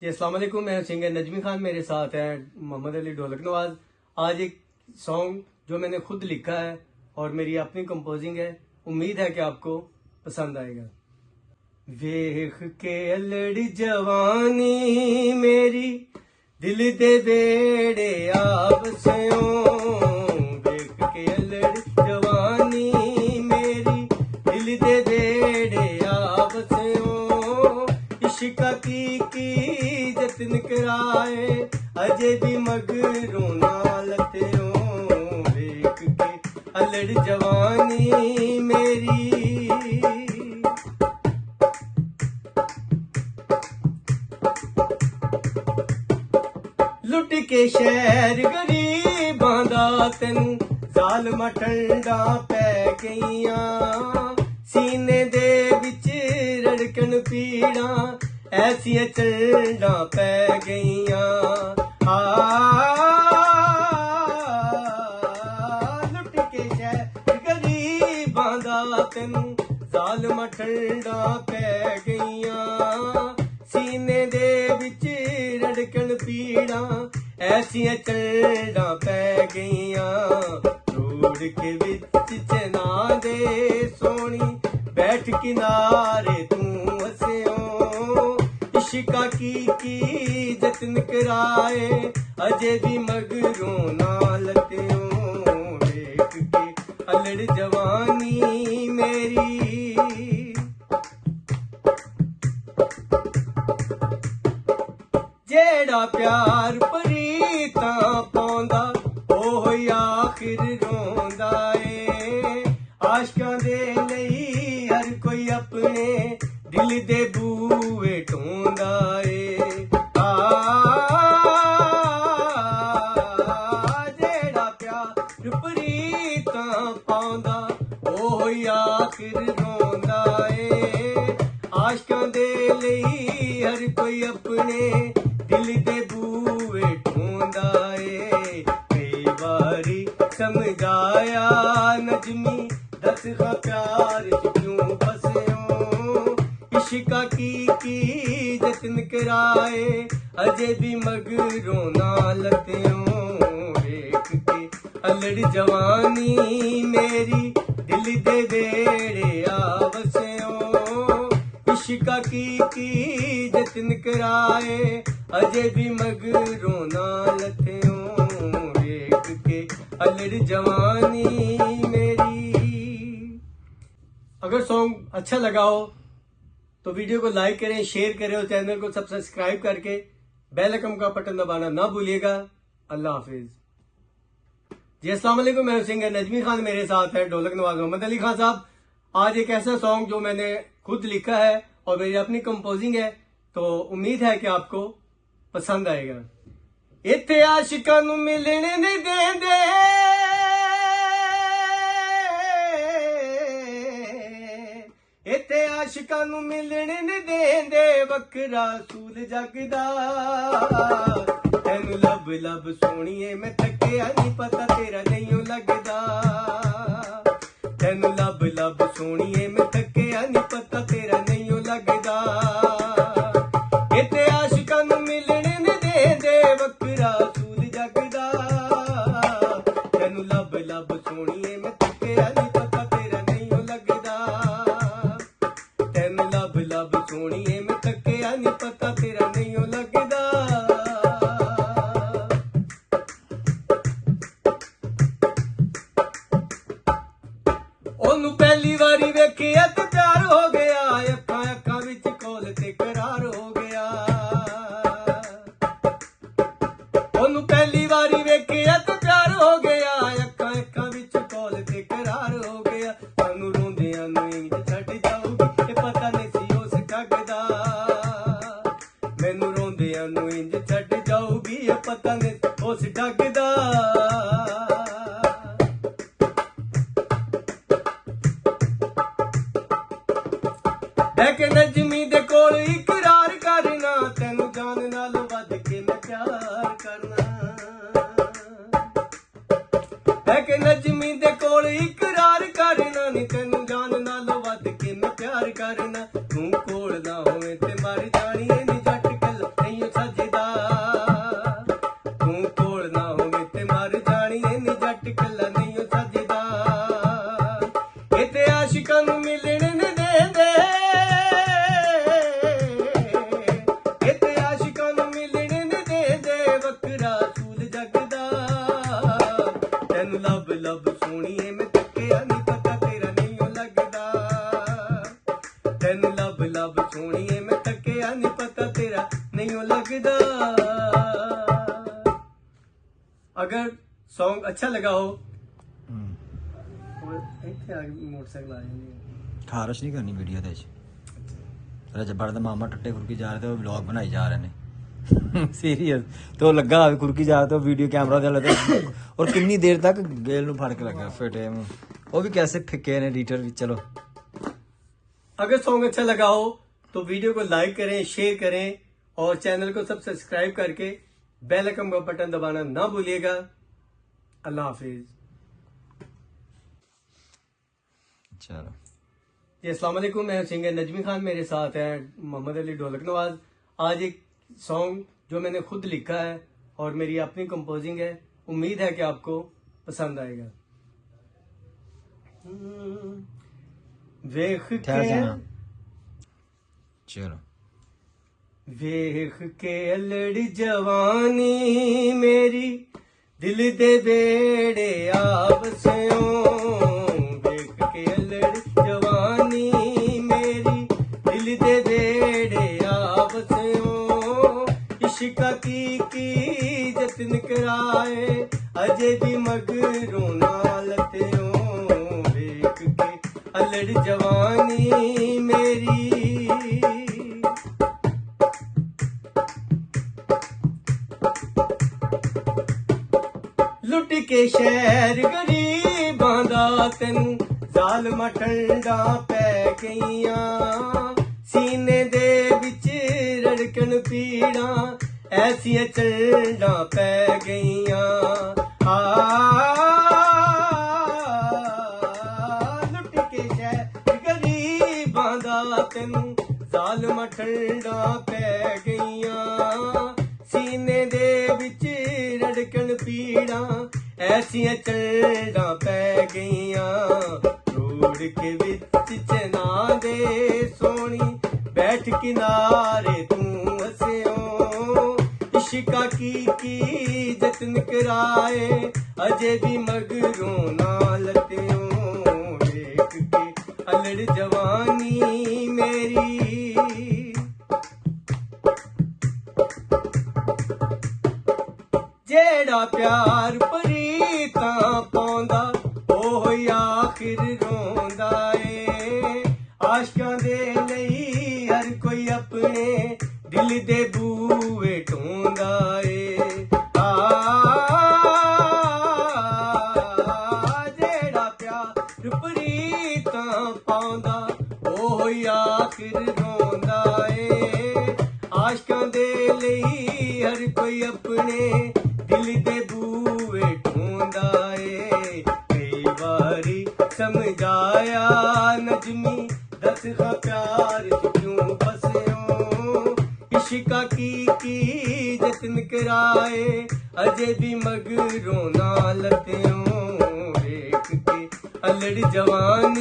जी अस्सलाम वालेकुम। मैं सिंगर नजमी खान, मेरे साथ है मोहम्मद अली ढोलक नवाज। आज एक सॉन्ग जो मैंने खुद लिखा है और मेरी अपनी कंपोजिंग है, उम्मीद है कि आपको पसंद आएगा। वेख के अल्लड़ जवानी मेरी दिल दे बेड़े आवस्यों, वेख के अल्लड़ जवानी मेरी दिल दे बेड़े आवस्यों, इश्का की जतन कराए अजे भी मगरों ना लत्यों, वेख के अल्लड़ जवानी मेरी। लुट के शहर गरीबां दा तैनू जालमा ठंडा पै गईयां, सीने दे विच रड़कन पीड़ा ऐसियां चंडा पै गईयां। लुट के शहर गरीबां दा तैनू जालमा ठंडा पै गईयां, सीने दे विच रड़कन पीड़ा ऐसियां चंडा पै गईयां। रोड के विच चना दे सोनी बैठ किनारे तू हस्यों, इश्का की जतन कराए अजे भी मगरों ना लत्यों, वेख के अल्लड़ जवानी मेरी। जेड़ा प्यार प्रीता पाउंदा ओह आखिर रोंदा ए, आशकां दे लई हर कोई अपने दिल दे बूए ढोंदा ए। जेड़ा प्यार प्रीता पाउंदा ओह आखिर रोंदा ए, आशकां दे लई हर कोई अपने दिल दे बूए ढूंढा ए। कई बारी समझाया नजमी दस का प्यार क्यों फस्यों, इश्का की जतन कराए अजे भी मगरों ना लत्यों, वेख के अल्लड़ जवानी मेरी दिल दे बेड़े आवस्यों, इश्का की जतन कराए अजे भी मगरों ना लत्यों, वेख के अल्लड़ जवानी मेरी। अगर सॉन्ग अच्छा लगा हो तो वीडियो को लाइक करें, शेयर करें और चैनल को सब्सक्राइब करके बेल आइकन का बटन दबाना ना भूलिएगा। अल्लाह हाफिज। जी अस्सलाम वालेकुम। मैं सिंगर नजमी खान, मेरे साथ है ढोलक नवाज मोहम्मद अली खान साहब। आज एक ऐसा सॉन्ग जो मैंने खुद लिखा है और मेरी अपनी कंपोजिंग है, तो उम्मीद है कि आपको पसंद आएगा। इत्थे आशिकां नूं मिलने नहीं देंदे, इत्थे आशिकां नूं मिलने नहीं देंदे, वखरा सूल जगदा। तैनू लब लब सोहणीए मैं थकिया नहीं, पता तेरा नहीं लगदा। तैनू लब लब सोहणीए मैं थकिया नहीं, पता तेरा नहीं लगदा। इत्थे आशिकां नूं मिलने नहीं देंदे, वखरा सूल जगदा। तैनू लब लब सोहणीए मैं थकिया नहीं, पता तेरा नहीं लगदा। तैनू लब लब सोहणीए मैं थकिया नहीं, पता तेरा नहीं लगदा। ओनू पहली वारी वेखिया ते प्यार हो गया, अखां अखां विच कोल ते करार हो गया। ओनू पहली वारी वेखिया ते प्यार हो गया, अखां अखां विच कोल ते करार हो गया। सानू रोंदियां नूं इंज छड्ड जाऊगी, ये पता नहीं सी उस जगदा। मैनू रोंदियां नूं इंज छड्ड जाऊगी, ये पता नहीं उस जगदा। के नजमी दे कोल इकरार करना, तैनू जान नाल वध के मैं प्यार करना। के नजमी दे कोल इकरार करना, नी तैनू जान नाल वध के मैं प्यार करना। तू कोल ना होवे ते मर जानी नी जट गल नहीं नहीं लगता। अगर सॉन्ग अच्छा लगा हो मोटरसाइकिल आ रही खारिश नहीं करनी वीडियो ਦੇ रजबड़ ਦਾ ਮਾਮਾ ਟੱਟੇ ਖੁਰਕੀ ਜਾ ਰਹੇ ਤੇ ਉਹ ਵਲੌਗ ਬਣਾਈ ਜਾ ਰਹੇ ਨੇ ਸੀਰੀਅਸ ਤੇ ਉਹ ਲੱਗਾ ਹੋਵੇ ਖੁਰਕੀ ਜਾ ਤੇ ਵੀਡੀਓ ਕੈਮਰਾ ਦੇ ਲੱਗਾ ਔਰ ਕਿੰਨੀ ਦੇਰ ਤੱਕ ਗੇਲ ਨੂੰ ਫੜ ਕੇ ਲੱਗਾ ਫਿਟੇ ਮੂੰਹ ਉਹ भी कैसे फिके ने एडिटर भी। चलो अगर सॉन्ग अच्छा लगा हो तो वीडियो को लाइक करें, शेयर करें और चैनल को सब्सक्राइब करके बेल आइकन का बटन दबाना ना भूलिएगा। अल्लाह हाफिज। चलो जी अस्सलाम वालेकुम, मैं सिंगर नजमी खान, मेरे साथ है मोहम्मद अली ढोलक नवाज। आज एक सॉन्ग जो मैंने खुद लिखा है और मेरी अपनी कंपोजिंग है, उम्मीद है कि आपको पसंद आएगा। वेख ठहर के जाना। चलो वेख के अलड़ जवानी मेरी दिल दे बेड़े आवसियों। वेख के अलड़ जवानी मेरी दिल दे बेड़े आवसियों। इश्का की जतन कराए अजे भी मगरों नालतियों। वेख के अलड़ जवानी मेरी लुट के शहर गरीबां दा तैनू ज़ालमां ठंडा पै गईयां। सीने दे विच रड़कन पीड़ां ऐसियां चंडां पै गईयां। लुट के शहर गरीबां दा तैनू ज़ालमां ठंडा पै गईयां। सीने दे विच रड़कन पीड़ां ऐसियां चंडां पै गईयां। रोड के विच चना दे सोनी बैठ किनारे तू हसियों। इश्का की जतन कराए अजे भी मगरों नालतियों। वेख के अलड़ जवानी मेरी जेड़ा प्यार प्रीतां पाउंदा ओह आखिर रोंदा ए। आशकां दे लई हर कोई अपने दिल दे बूहे ढोंदा ए। जेड़ा प्यार प्रीतां पाउंदा ओह आखिर रोंदा ए। आशकां दे लई हर कोई अपने दिल दे बूहे ढूंढा ए। कई बारी समझाया नजमी दस का प्यार क्यों फसियों। इश्का की जतन कराए अजे भी मगरों नालतियों। वेख के अलड़ जवानी